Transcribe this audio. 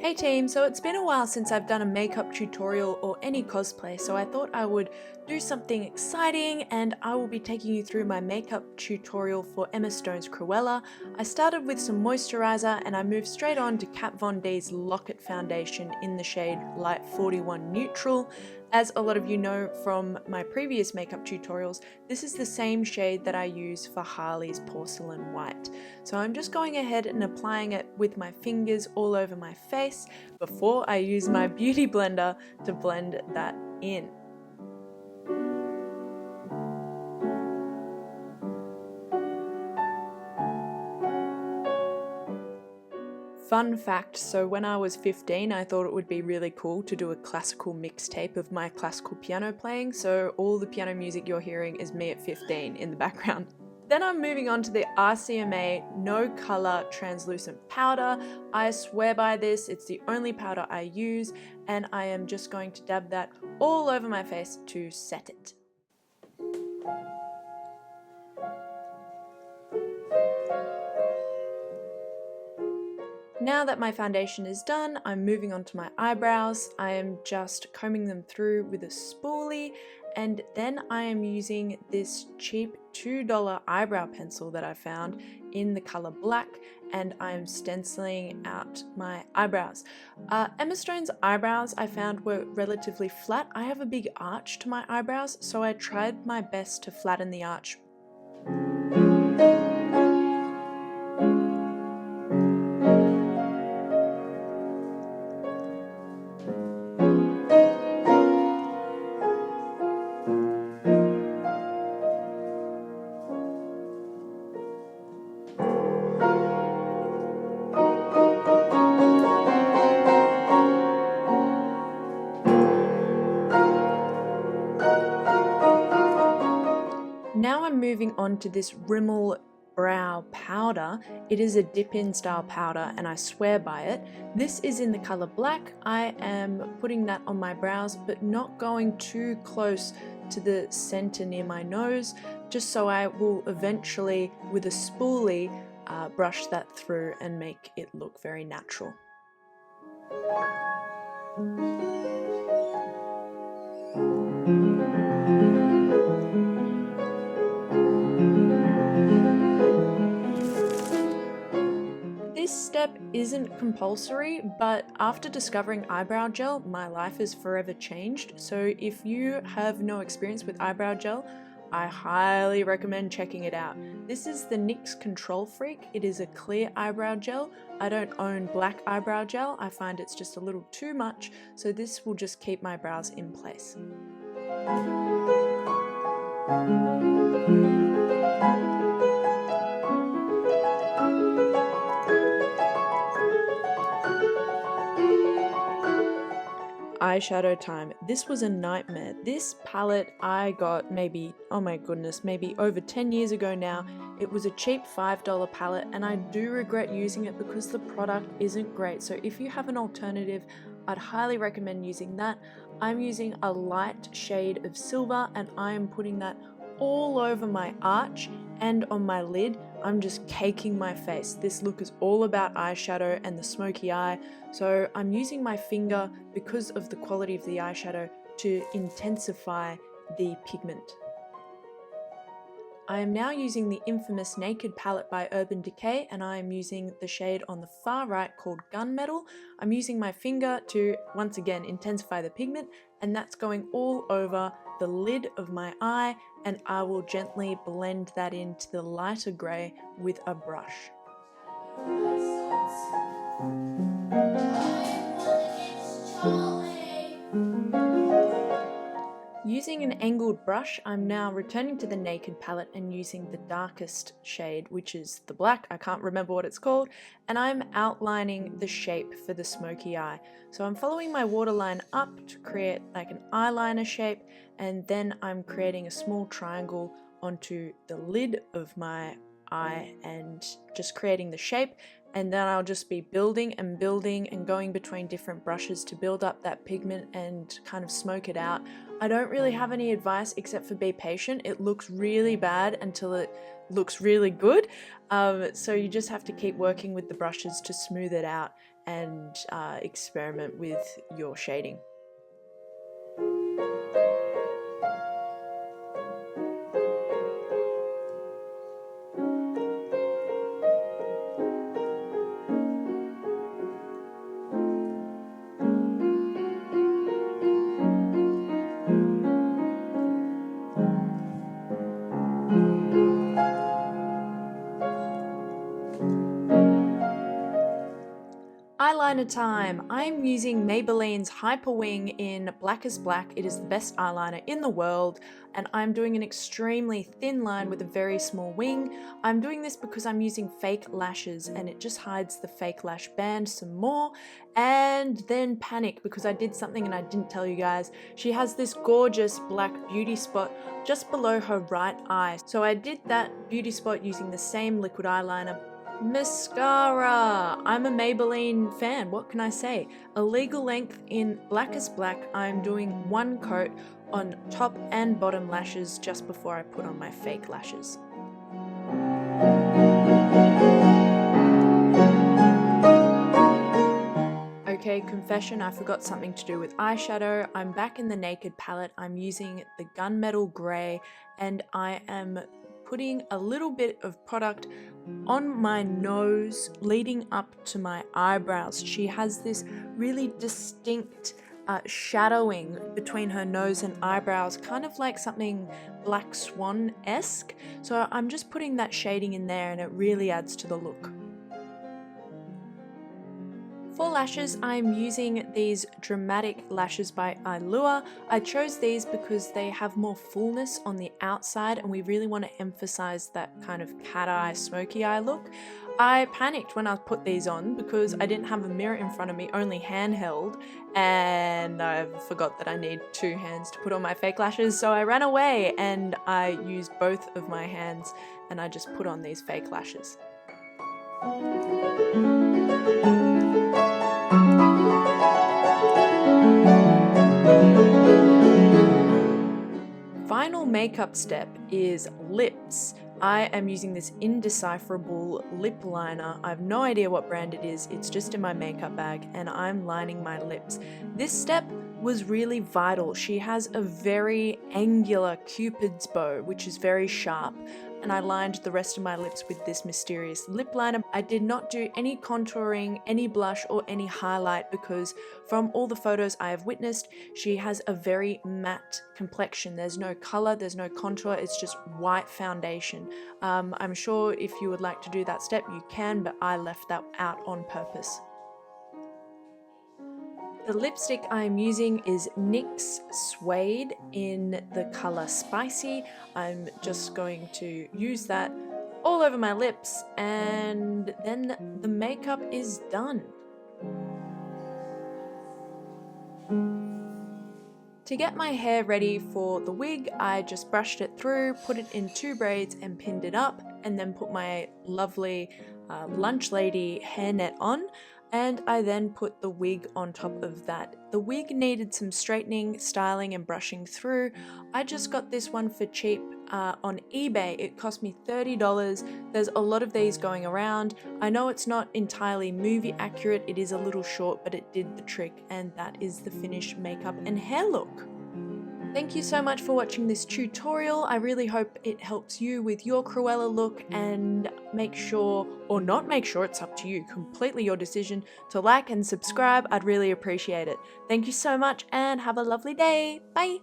Hey team, so it's been a while since I've done a makeup tutorial or any cosplay, so I thought I would do something exciting and I will be taking you through my makeup tutorial for Emma Stone's Cruella. I started with some moisturizer and I moved straight on to Kat Von D's Lock-It foundation in the shade Light 41 Neutral. As a lot of you know from my previous makeup tutorials, this is the same shade that I use for Harley's Porcelain White. So I'm just going ahead and applying it with my fingers all over my face before I use my beauty blender to blend that in. Fun fact, so when I was 15 I thought it would be really cool to do a classical mixtape of my classical piano playing, so all the piano music you're hearing is me at 15 in the background. Then I'm moving on to the RCMA No Color Translucent Powder. I swear by this, it's the only powder I use, and I am just going to dab that all over my face to set it. Now that my foundation is done, I'm moving on to my eyebrows. I am just combing them through with a spoolie, and then I am using this cheap $2 eyebrow pencil that I found in the color black, and I'm stenciling out my eyebrows. Emma Stone's eyebrows I found were relatively flat. I have a big arch to my eyebrows, so I tried my best to flatten the arch. Now I'm moving on to this Rimmel brow powder. It is a dip-in style powder and I swear by it. This is in the color black. I am putting that on my brows but not going too close to the center near my nose, just so I will eventually with a spoolie brush that through and make it look very natural. This step isn't compulsory, but after discovering eyebrow gel, my life is forever changed. So if you have no experience with eyebrow gel, I highly recommend checking it out. This is the NYX Control Freak. It is a clear eyebrow gel. I don't own black eyebrow gel. I find it's just a little too much, so this will just keep my brows in place. Eyeshadow time. This was a nightmare. This palette I got maybe, oh my goodness, maybe over 10 years ago now. It was a cheap $5 palette and I do regret using it because the product isn't great. So if you have an alternative, I'd highly recommend using that. I'm using a light shade of silver and I am putting that all over my arch and on my lid. I'm just caking my face. This look is all about eyeshadow and the smoky eye, so I'm using my finger because of the quality of the eyeshadow to intensify the pigment. I am now using the infamous Naked palette by Urban Decay and I am using the shade on the far right called Gunmetal. I'm using my finger to once again intensify the pigment, and that's going all over the lid of my eye, and I will gently blend that into the lighter grey with a brush. Using an angled brush, I'm now returning to the Naked palette and using the darkest shade, which is the black, I can't remember what it's called, and I'm outlining the shape for the smoky eye. So I'm following my waterline up to create like an eyeliner shape, and then I'm creating a small triangle onto the lid of my eye and just creating the shape, and then I'll just be building and going between different brushes to build up that pigment and kind of smoke it out. I don't really have any advice except for be patient. It looks really bad until it looks really good, so you just have to keep working with the brushes to smooth it out and experiment with your shading. Eyeliner time! I'm using Maybelline's Hyper Wing in Blackest Black. It is the best eyeliner in the world, and I'm doing an extremely thin line with a very small wing. I'm doing this because I'm using fake lashes and it just hides the fake lash band some more. And then panic because I did something and I didn't tell you guys. She has this gorgeous black beauty spot just below her right eye. So I did that beauty spot using the same liquid eyeliner. Mascara! I'm a Maybelline fan, what can I say? A legal length in Blackest Black. I'm doing one coat on top and bottom lashes just before I put on my fake lashes. Okay, confession, I forgot something to do with eyeshadow. I'm back in the Naked palette. I'm using the Gunmetal Grey and I am putting a little bit of product on my nose leading up to my eyebrows. She has this really distinct shadowing between her nose and eyebrows, kind of like something Black Swan-esque. So I'm just putting that shading in there and it really adds to the look. For lashes, I'm using these Dramatic Lashes by Eyelure. I chose these because they have more fullness on the outside and we really want to emphasize that kind of cat eye, smoky eye look. I panicked when I put these on because I didn't have a mirror in front of me, only handheld, and I forgot that I need two hands to put on my fake lashes, so I ran away and I used both of my hands and I just put on these fake lashes. Final makeup step is lips. I am using this indecipherable lip liner. I have no idea what brand it is, it's just in my makeup bag and I'm lining my lips. This step was really vital. She has a very angular cupid's bow, which is very sharp, and I lined the rest of my lips with this mysterious lip liner. I did not do any contouring, any blush, or any highlight because from all the photos I have witnessed, she has a very matte complexion. There's no color, there's no contour, it's just white foundation. I'm sure if you would like to do that step, you can, but I left that out on purpose. The lipstick I'm using is NYX Suede in the color Spicy. I'm just going to use that all over my lips and then the makeup is done. To get my hair ready for the wig, I just brushed it through, put it in 2 braids and pinned it up, and then put my lovely lunch lady hairnet on. And I then put the wig on top of that. The wig needed some straightening, styling and brushing through. I just got this one for cheap on eBay. It cost me $30. There's a lot of these going around. I know it's not entirely movie accurate, it is a little short, but it did the trick, and that is the finished makeup and hair look. Thank you so much for watching this tutorial. I really hope it helps you with your Cruella look, and make sure, or not make sure, it's up to you, completely your decision, to like and subscribe. I'd really appreciate it. Thank you so much and have a lovely day. Bye!